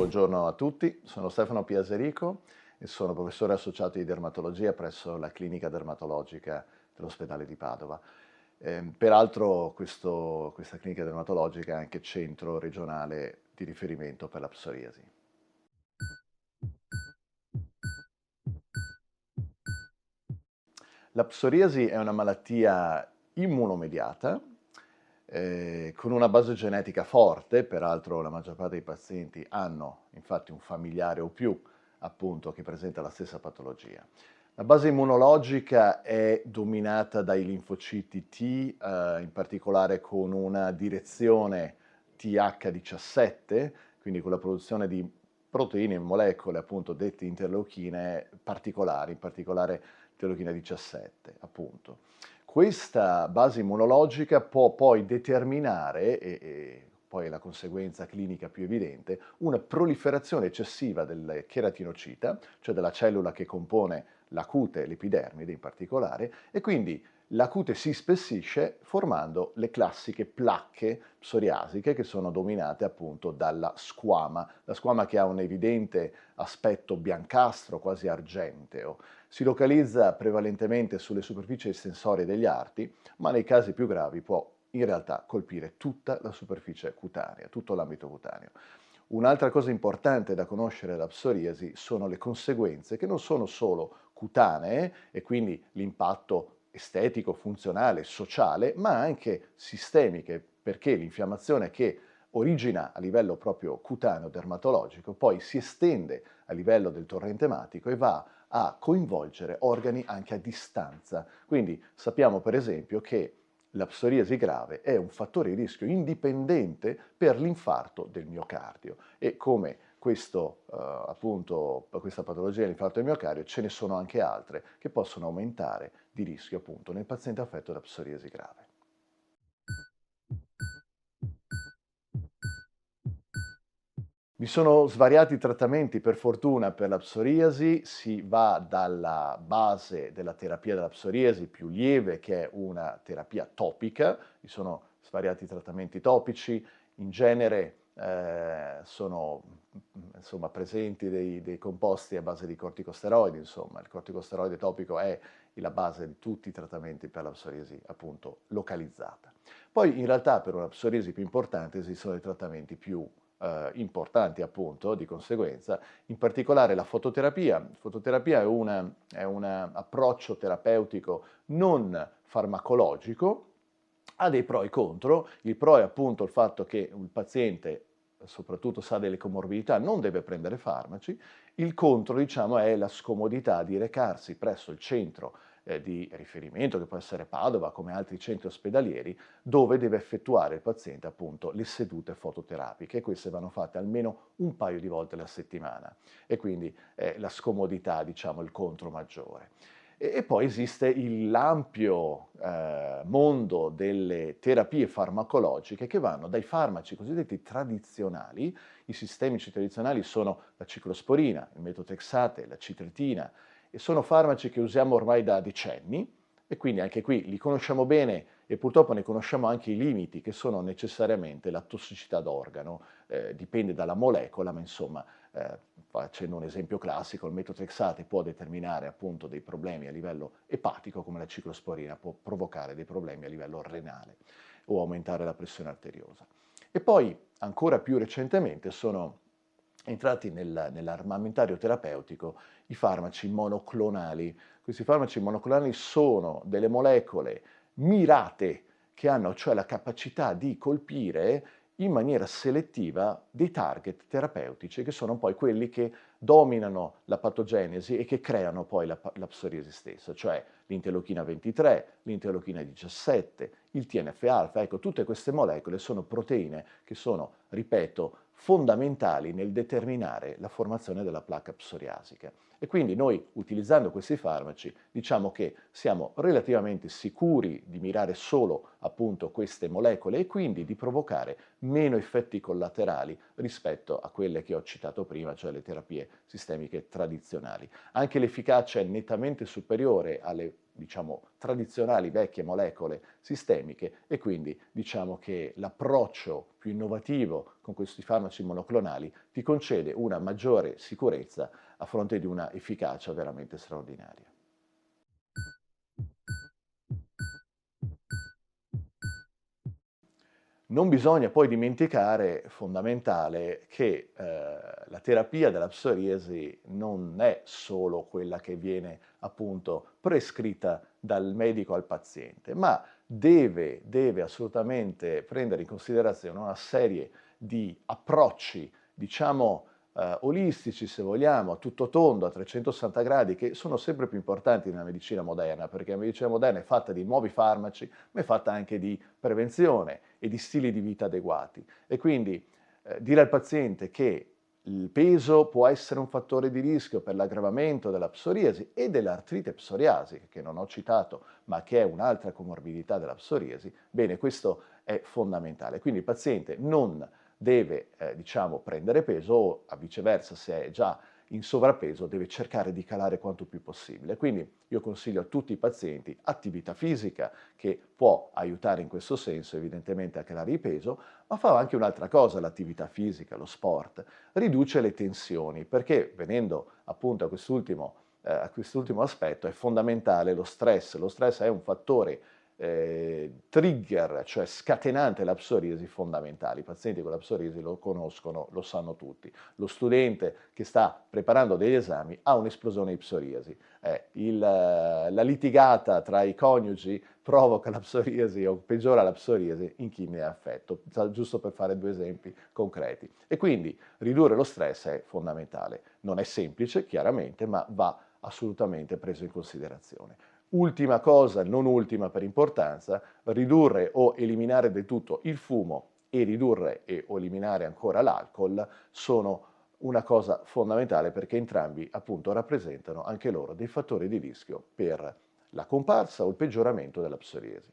Buongiorno a tutti, sono Stefano Piaserico e sono professore associato di dermatologia presso la clinica dermatologica dell'ospedale di Padova. Peraltro questa clinica dermatologica è anche centro regionale di riferimento per la psoriasi. La psoriasi è una malattia immunomediata con una base genetica forte, peraltro la maggior parte dei pazienti hanno infatti un familiare o più appunto che presenta la stessa patologia. La base immunologica è dominata dai linfociti T, in particolare con una direzione TH17, quindi con la produzione di proteine e molecole appunto dette interleuchine particolari, in particolare interleuchina 17 appunto. Questa base immunologica può poi determinare, e poi è la conseguenza clinica più evidente, una proliferazione eccessiva del cheratinocita, cioè della cellula che compone la cute, l'epidermide in particolare, e quindi la cute si ispessisce formando le classiche placche psoriasiche che sono dominate appunto dalla squama che ha un evidente aspetto biancastro, quasi argenteo. Si localizza prevalentemente sulle superfici estensorie degli arti, ma nei casi più gravi può in realtà colpire tutta la superficie cutanea, tutto l'ambito cutaneo. Un'altra cosa importante da conoscere della psoriasi sono le conseguenze che non sono solo cutanee e quindi l'impatto estetico, funzionale, sociale, ma anche sistemiche, perché l'infiammazione che origina a livello proprio cutaneo dermatologico, poi si estende a livello del torrente ematico e va a coinvolgere organi anche a distanza. Quindi sappiamo per esempio che la psoriasi grave è un fattore di rischio indipendente per l'infarto del miocardio e come appunto, questa patologia dell'infarto del miocardio ce ne sono anche altre che possono aumentare di rischio appunto nel paziente affetto da psoriasi grave. Vi sono svariati trattamenti per fortuna per la psoriasi, si va dalla base della terapia della psoriasi più lieve che è una terapia topica, vi sono svariati trattamenti topici, in genere sono insomma, presenti dei composti a base di corticosteroidi, insomma il corticosteroide topico è la base di tutti i trattamenti per la psoriasi appunto localizzata. Poi in realtà per una psoriasi più importante esistono dei trattamenti più importanti appunto di conseguenza, in particolare la fototerapia. La fototerapia è un approccio terapeutico non farmacologico, ha dei pro e contro. Il pro è appunto il fatto che il paziente, soprattutto se ha delle comorbidità, non deve prendere farmaci. Il contro, diciamo, è la scomodità di recarsi presso il centro di riferimento, che può essere Padova, come altri centri ospedalieri, dove deve effettuare il paziente appunto le sedute fototerapiche e queste vanno fatte almeno un paio di volte alla settimana e quindi la scomodità, diciamo, il contro maggiore. E poi esiste l'ampio mondo delle terapie farmacologiche che vanno dai farmaci cosiddetti tradizionali, i sistemici tradizionali sono la ciclosporina, il metotrexate, la citritina, e sono farmaci che usiamo ormai da decenni e quindi anche qui li conosciamo bene e purtroppo ne conosciamo anche i limiti che sono necessariamente la tossicità d'organo, dipende dalla molecola, ma insomma, facendo un esempio classico, il metotrexate può determinare appunto dei problemi a livello epatico come la ciclosporina può provocare dei problemi a livello renale o aumentare la pressione arteriosa. E poi ancora più recentemente sono entrati nell'armamentario terapeutico i farmaci monoclonali. Questi farmaci monoclonali sono delle molecole mirate che hanno cioè la capacità di colpire in maniera selettiva dei target terapeutici che sono poi quelli che dominano la patogenesi e che creano poi la psoriasi stessa, cioè l'interleuchina 23, l'interleuchina 17, il TNF-alfa. Ecco, tutte queste molecole sono proteine che sono, ripeto, fondamentali nel determinare la formazione della placca psoriasica. E quindi noi, utilizzando questi farmaci, diciamo che siamo relativamente sicuri di mirare solo appunto queste molecole e quindi di provocare meno effetti collaterali rispetto a quelle che ho citato prima, cioè le terapie sistemiche tradizionali. Anche l'efficacia è nettamente superiore alle diciamo, tradizionali vecchie molecole sistemiche e quindi diciamo che l'approccio più innovativo con questi farmaci monoclonali ti concede una maggiore sicurezza a fronte di una efficacia veramente straordinaria. Non bisogna poi dimenticare, fondamentale, che la terapia della psoriasi non è solo quella che viene appunto prescritta dal medico al paziente, ma deve assolutamente prendere in considerazione una serie di approcci, diciamo, olistici, se vogliamo, a tutto tondo, a 360 gradi, che sono sempre più importanti nella medicina moderna, perché la medicina moderna è fatta di nuovi farmaci, ma è fatta anche di prevenzione e di stili di vita adeguati. E quindi dire al paziente che il peso può essere un fattore di rischio per l'aggravamento della psoriasi e dell'artrite psoriasica, che non ho citato, ma che è un'altra comorbidità della psoriasi, bene, questo è fondamentale. Quindi il paziente non deve, diciamo, prendere peso o, a viceversa, se è già in sovrappeso, deve cercare di calare quanto più possibile. Quindi io consiglio a tutti i pazienti attività fisica, che può aiutare in questo senso evidentemente a calare il peso, ma fa anche un'altra cosa l'attività fisica, lo sport, riduce le tensioni, perché venendo appunto a quest'ultimo aspetto è fondamentale lo stress è un fattore trigger, cioè scatenante la psoriasi fondamentale. I pazienti con la psoriasi lo conoscono, lo sanno tutti. Lo studente che sta preparando degli esami ha un'esplosione di psoriasi. La litigata tra i coniugi provoca la psoriasi o peggiora la psoriasi in chi ne è affetto, giusto per fare due esempi concreti. E quindi ridurre lo stress è fondamentale. Non è semplice, chiaramente, ma va assolutamente preso in considerazione. Ultima cosa, non ultima per importanza, ridurre o eliminare del tutto il fumo e ridurre o eliminare ancora l'alcol sono una cosa fondamentale perché entrambi appunto rappresentano anche loro dei fattori di rischio per la comparsa o il peggioramento della psoriasi.